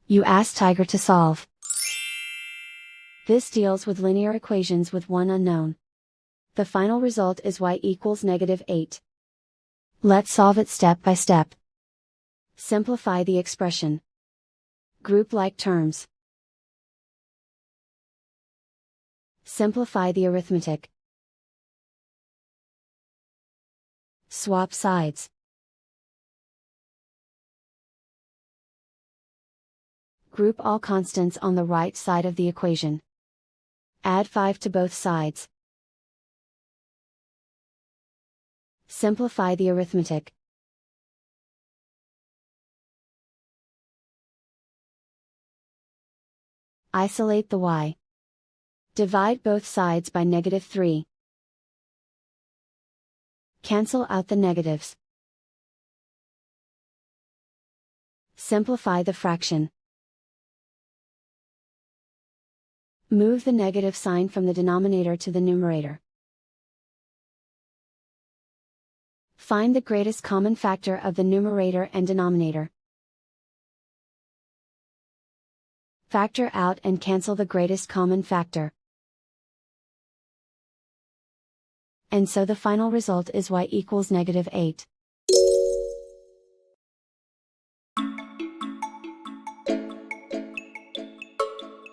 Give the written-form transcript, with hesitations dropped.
You ask Tiger to solve. This deals with linear equations with one unknown. The final result is y equals -8. Let's solve it step by step. Simplify the expression. Group like terms. Simplify the arithmetic. Swap sides. Group all constants on the right side of the equation. Add 5 to both sides. Simplify the arithmetic. Isolate the y. Divide both sides by -3. Cancel out the negatives. Simplify the fraction. Move the negative sign from the denominator to the numerator. Find the greatest common factor of the numerator and denominator. Factor out and cancel the greatest common factor. And so the final result is y equals -8.